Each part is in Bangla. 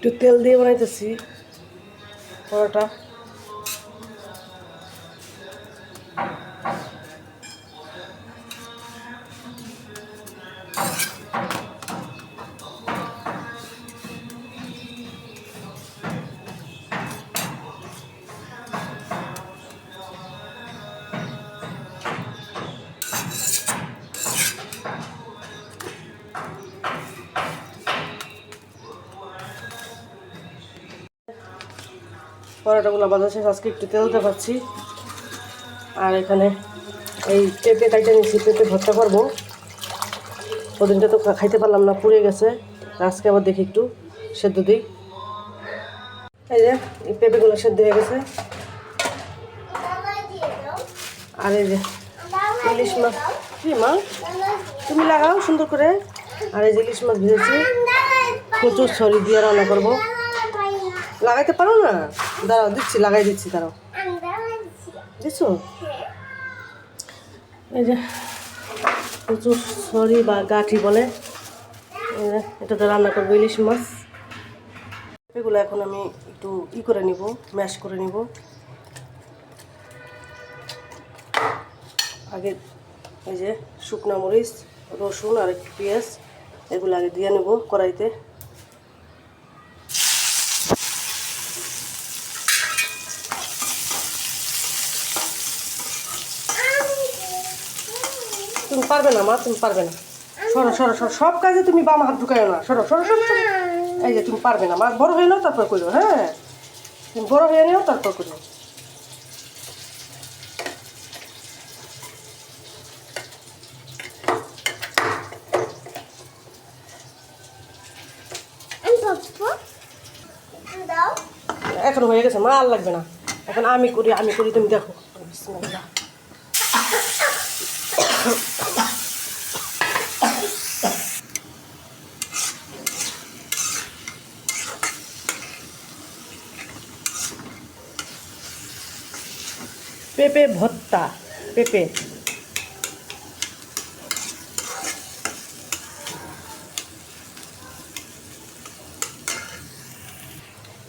একটু তেল দিয়ে বানাইতেছি পরোটা। পরোটাগুলো বাজার শেষ, আজকে একটু তেল দিতে পারছি। আর এখানে এই পেঁপে কাইটা নিচ্ছি, পেঁপে ভর্তা করবো। ওদিনটা তো খাইতে পারলাম না, পুড়ে গেছে। আজকে আবার দেখি একটু সেদ্ধ দিই। এই যে এই পেঁপেগুলো সেদ্ধ হয়ে গেছে। আর এই যে ইলিশ মাছ, কি মা তুমি লাগাও সুন্দর করে। আর এই যে ইলিশ মাছ ভেজেছি, প্রচুর ছড়ি দিয়ে রান্না করবো। লাগাইতে পারো না? দাঁড়াও দিচ্ছি, লাগাই দিচ্ছি, দাঁড়াও। দিচ্ছো? এই যে প্রচুর ছড়ি বা গাঠি বলে, এটাতে রান্না করবো ইলিশ মাছ। এগুলো এখন আমি একটু করে নিব, ম্যাশ করে নিব। আগে এই যে শুকনো মরিচ, রসুন আর একটু পেঁয়াজ এগুলো আগে দিয়ে নেব কড়াইতে। তুমি পারবে না মা, তুমি পারবে না। সরো সরো সরো, সব কাজে তুমি বাম হাত ঢুকায় না। সরো সরো সরো সরো। এই যে তুমি পারবে না মা, বড় হয়ে নাও তারপর করো। হ্যাঁ তুমি বড় হয়ে নিও তারপর করো। এখন হয়ে গেছে মা, আর লাগবে না। এখন আমি করি তুমি দেখো। বিসমিল্লাহ। পেঁপে ভর্তা, পেঁপে।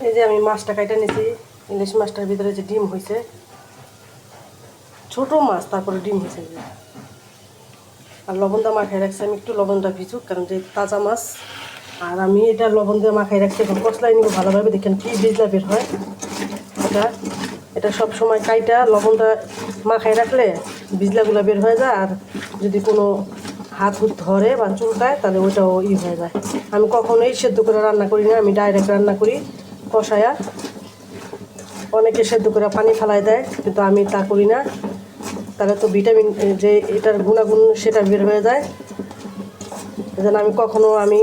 এই যে আমি মাছটা কাইটা নিয়েছি, ইলিশ মাছটার ভিতরে যে ডিম হয়েছে, ছোট মাছ, তারপরে ডিম হয়েছে। আর লবণ দিয়ে মাখাই রাখছি আমি, একটু লবণটা ভিজুক, কারণ যে তাজা মাছ। আর আমি এটা লবণ দিয়ে মাখাই রাখছি, এখন কষলাই নিব ভালোভাবে। দেখেন কি ভিজলা বের হয়। এটা সব সময় কাইটা লবণটা মাখাই রাখলে ভিজলাগুলো বের হয়ে যায়। আর যদি কোনো হাত ধরে বা চুলকায় তাহলে ওইটাও হয়ে যায়। আমি কখনোই সেদ্ধ করে রান্না করি না, আমি ডাইরেক্ট রান্না করি কষায়া। অনেকে সেদ্ধ করে পানি ফেলাই দেয়, কিন্তু আমি তা করি না। তাহলে তো ভিটামিন যে এটার গুণাগুণ সেটা বের হয়ে যায়। এজন্য আমি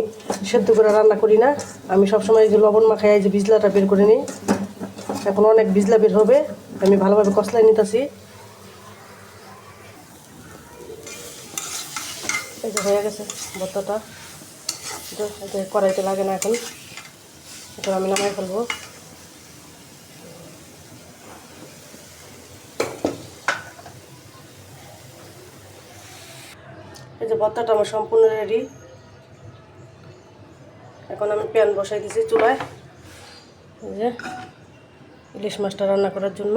সেদ্ধ করে রান্না করি না। আমি সবসময় যে লবণ মাখাই যে ভিজলাটা বের করে নিই। এখন অনেক ভিজলা বের হবে, আমি ভালোভাবে কষলাই নিতেছি। এই যে হয়ে গেছে ভর্তাটা, কড়াইতে লাগে না এখন। এখন আমি নামাই ফেলবো। এই যে ভর্তাটা আমার সম্পূর্ণ রেডি। এখন আমি প্যান বসাই দিয়েছি চুলায়, এই যে ইলিশ মাছটা রান্না করার জন্য।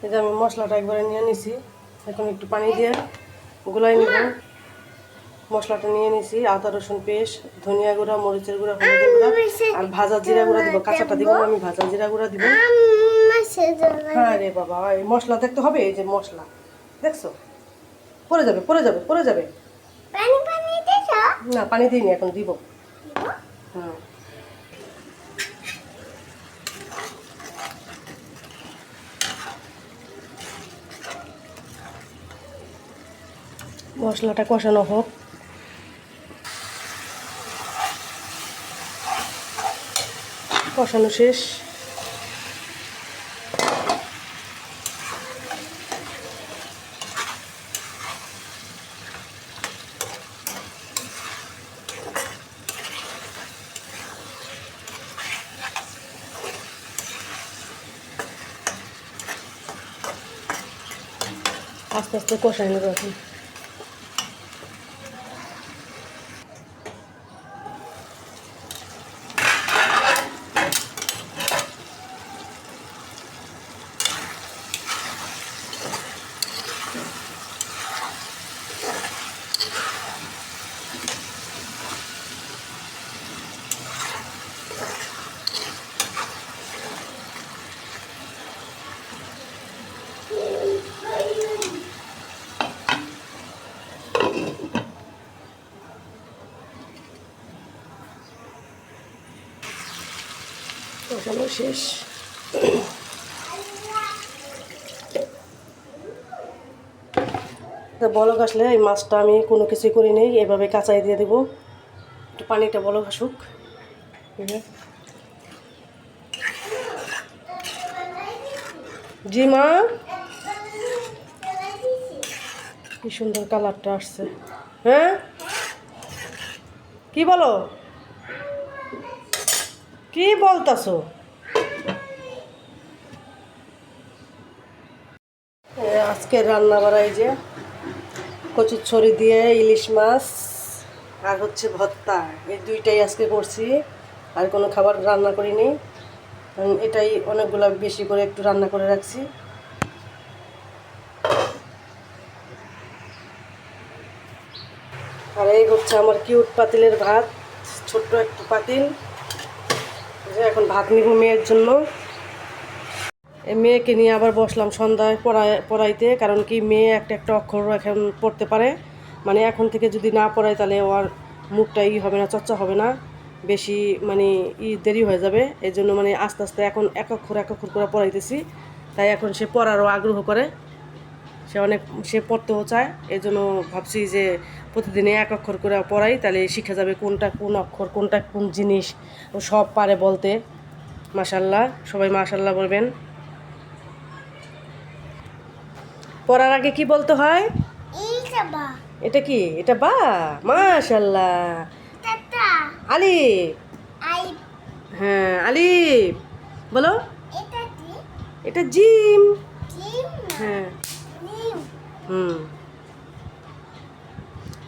এই যে আমি মশলাটা একবারে নিয়ে নিছি, এখন একটু পানি দিয়ে গুলাই নিব। মশলাটা নিয়ে নিছি, আদা রসুন পেস্ট, ধনিয়া গুঁড়া, মরিচের গুঁড়া, হলুদের গুঁড়া আর ভাজা জিরা গুঁড়া দিব। কাঁচাটা দিব না, আমি ভাজা জিরা গুঁড়া দিব। হ্যাঁ রে বাবা, এই মশলা দেখতে হবে। এই যে মশলা দেখছো, পড়ে যাবে পড়ে যাবে পড়ে যাবে। না পানি দিইনি, এখন দিব। হ্যাঁ মশলাটা কষানো হোক। কষানো শেষ। আস্তে আস্তে কষাই নেবো এখন। কষানো শেষ। বলক আসলে এই মাছটা আমি কোনো কিছুই করি নেই, এভাবে কাঁচাই দিয়ে দেবো। একটু পানিটা বলক আসুক। জি মা, কি সুন্দর কালারটা আসছে। হ্যাঁ কি বলো, কি বলতাছো? আজকে রান্না বাড়াই যে কচুরছড়ি দিয়ে ইলিশ মাছ আর হচ্ছে ভর্তা, এই দুইটাই আজকে করছি। আর কোনো খাবার রান্না করিনি, এটাই অনেকগুলো বেশি করে একটু রান্না করে রাখছি। আর এই হচ্ছে আমার কিউট পাতিলের ভাত, ছোট্ট একটু পাতিল। এখন ভাত নিব মেয়ের জন্য। এই মেয়েকে নিয়ে আবার বসলাম সন্ধ্যায় পড়াইতে, কারণ কি মেয়ে একটা একটা অক্ষর এখন পড়তে পারে। মানে এখন থেকে যদি না পড়াই তাহলে ওর মুখটা হবে না, চর্চা হবে না, বেশি মানে দেরি হয়ে যাবে। এই জন্য মানে আস্তে আস্তে এখন এক অক্ষর করে পড়াইতেছি। তাই এখন সে পড়ারও আগ্রহ করে, সে পড়তেও চায়। এই জন্য ভাবছি যে প্রতিদিনে এক অক্ষর করে পড়াই, তাহলে শিখে যাবে কোনটা কোন অক্ষর, কোনটা কোন জিনিস, ও সব পারে বলতে। মাশাল্লাহ, সবাই মাশাল্লাহ বলবেন। পড়ার আগে কি বলতে হয়? এটা কি? এটা বা, মাশাল্লাহ। আলিফ, হ্যাঁ আলিফ বলো। এটা জিম। হ্যাঁ হুম।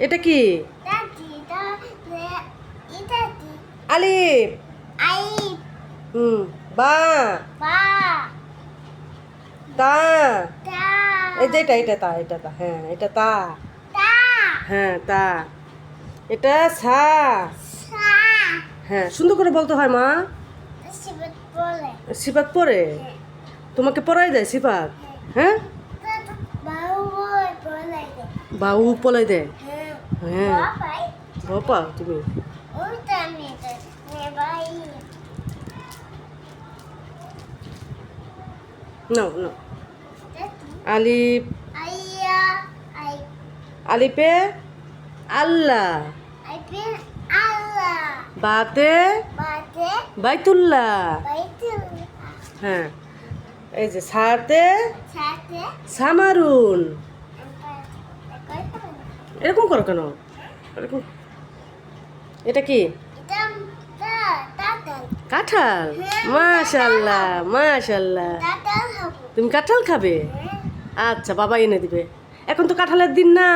এটা কি? আলিফ। হুম। বা, তা। এই যে এটা তা, এটা তা, হ্যাঁ এটা তা, হ্যাঁ তা। এটা সা। হ্যাঁ সুন্দর করে বলতে হয় মা। সিফাত পড়ে? তোমাকে পড়াই দেয় সিফাত? হ্যাঁ বাউ পলাই দেয়। হ্যাঁ বাবা তুমি নাও নাও। আলিফ, আলিপে আল্লাহ, বাতে বাইতুল্লাহ। হ্যাঁ এই যে সাতে সামারুন। এরকম করো কেন? এরকম। এটা কি? কাঁঠাল। মাশাল্লাহ মাশাল্লাহ। তুমি কাঁঠাল খাবে? আচ্ছা বাবা এনে দিবে। এখন তো কাঁঠালের দিন না।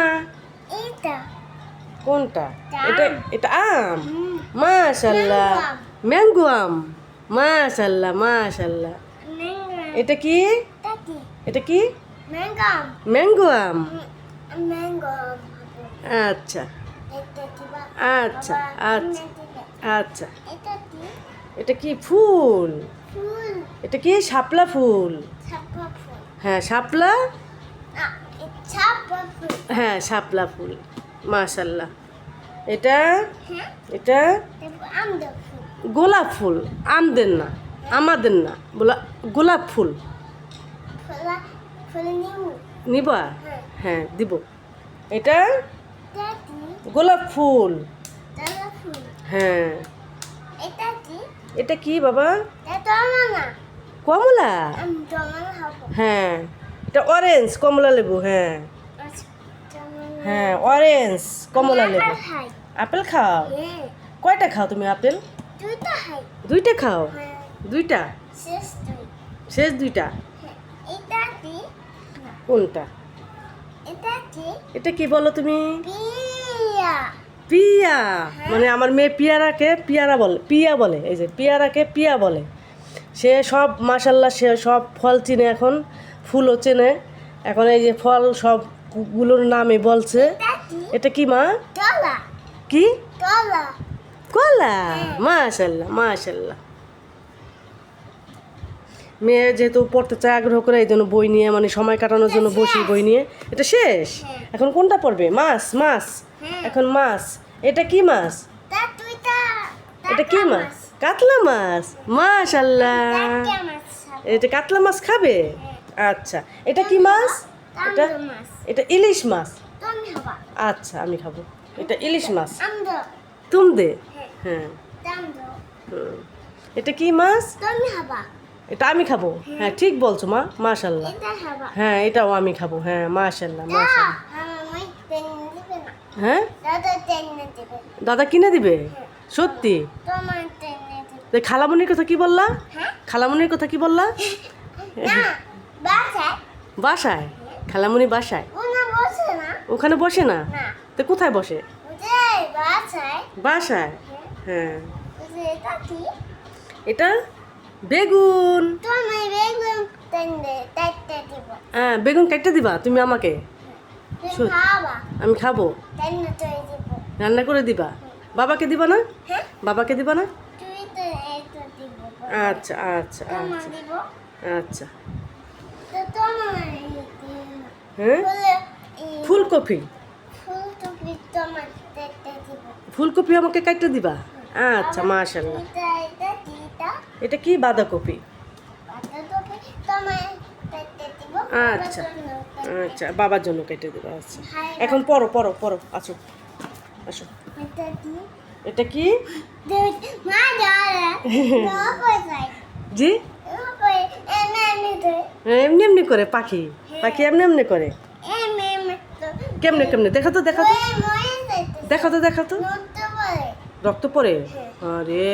কোনটা? এটা এটা আম। মাশাল্লাহ, ম্যাঙ্গো আম। মাশাল্লাহ মাশাল্লাহ। এটা কি? এটা কি? ম্যাঙ্গো আম। আচ্ছা আচ্ছা আচ্ছা আচ্ছা। এটা কি ফুল? এটা কি? শাপলা ফুল। হ্যাঁ শাপলা, হ্যাঁ শাপলা ফুল। মাশাল্লাহ। এটা এটা গোলাপ ফুল। আমদের না, আমাদের না, বলা গোলাপ ফুল। নিবা? হ্যাঁ দিব। এটা গোলাপ ফুল। হ্যাঁ এটা কি বাবা? কমলা। হ্যাঁ এটা অরেঞ্জ কমলা লেবু। হ্যাঁ হ্যাঁ অরেঞ্জ কমলা লেবু। আপেল খাও? কয়টা খাও তুমি আপেল? দুইটা খাও? দুইটা? শেষ দুইটা? কোনটা? এটা কি বলো তুমি? পিয়া। পিয়া। মানে আমার মেয়ে পিয়ারাকে পিয়ারা বলে, পিয়া বলে। এই যে পিয়ারাকে পিয়া বলে। সে সব মাশাল্লাহ, সে সব ফল চিনে, এখন ফুলও চেনে। এখন এই যে ফল সবগুলোর নামে বলছে। এটা কি মা? কলা। কি? কলা। কলা। মাশাল্লাহ মাশাল্লাহ। মেয়ে যেহেতু পড়তে চায় আগ্রহ করে, এই জন্য বই নিয়ে, মানে সময় কাটানোর জন্য বসি বই নিয়ে। এটা শেষ? এখন কোনটা পড়বে? মাছ। মাছ এখন মাছ। এটা কি মাছ? এটা কি মাছ? কাতলা মাছ। মাশাল্লাহ। এটা কাতলা মাছ খাবে? আচ্ছা। এটা কি মাছ? এটা এটা ইলিশ মাছ। আচ্ছা, আমি খাবো। এটা ইলিশ মাছ। তুম দে। হ্যাঁ। হুম। এটা কি মাছ? এটা আমি খাবো। হ্যাঁ, ঠিক বলছো মা। মাশাল্লাহ। হ্যাঁ, এটাও আমি খাবো। হ্যাঁ, মাশাল্লাহ মাশাল্লাহ। হ্যাঁ, দাদা কিনে দিবে? সত্যি? খালামণির কথা কি বললা? খালামণির কথা কি বললা? বাসায়? খালামণি বাসায়? ওখানে বসে না? তো কোথায় বসে? বাসায়। হ্যাঁ। এটা বেগুন। হ্যাঁ, বেগুন কাটতে দিবা তুমি আমাকে? আমি খাবো। রান্না করে দিবা? বাবাকে দিবা না? বাবাকে দিবা না? আচ্ছা আচ্ছা আচ্ছা আচ্ছা। হ্যাঁ, ফুলকপি। ফুলকপি আমাকে কাটতে দিবা? আচ্ছা, মাশাল্লাহ। এটা কি? বাঁধাকপি। আচ্ছা আচ্ছা, বাবার জন্য কেটে দেবো। আচ্ছা, এখন পড়ো পড়ো পড়ো। আসো আসো। এটা কি? জি, এমনি এমনি করে পাখি। পাখি এমনি এমনি করে? কেমনে কেমনে? দেখো তো দেখো তো দেখো তো দেখো তো। রক্ত পড়ে? আরে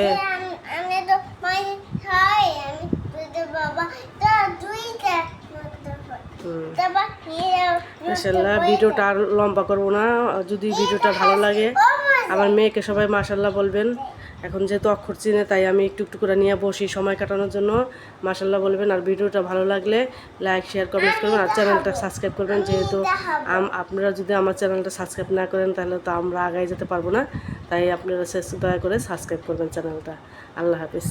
মাশাল্লাহ। ভিডিওটা আর লম্বা করবো না। যদি ভিডিওটা ভালো লাগে, আমার মেয়েকে সবাই মাশাল্লাহ বলবেন। এখন যেহেতু অক্ষর চিনে, তাই আমি একটু একটু করে নিয়ে বসি সময় কাটানোর জন্য। মাশাল্লাহ বলবেন। আর ভিডিওটা ভালো লাগলে লাইক শেয়ার কমেন্ট করবেন, আর চ্যানেলটা সাবস্ক্রাইব করবেন। যেহেতু আপনারা যদি আমার চ্যানেলটা সাবস্ক্রাইব না করেন, তাহলে তো আমরা আগায় যেতে পারবো না। তাই আপনারা দয়া করে সাবস্ক্রাইব করবেন চ্যানেলটা। আল্লাহ হাফিজ।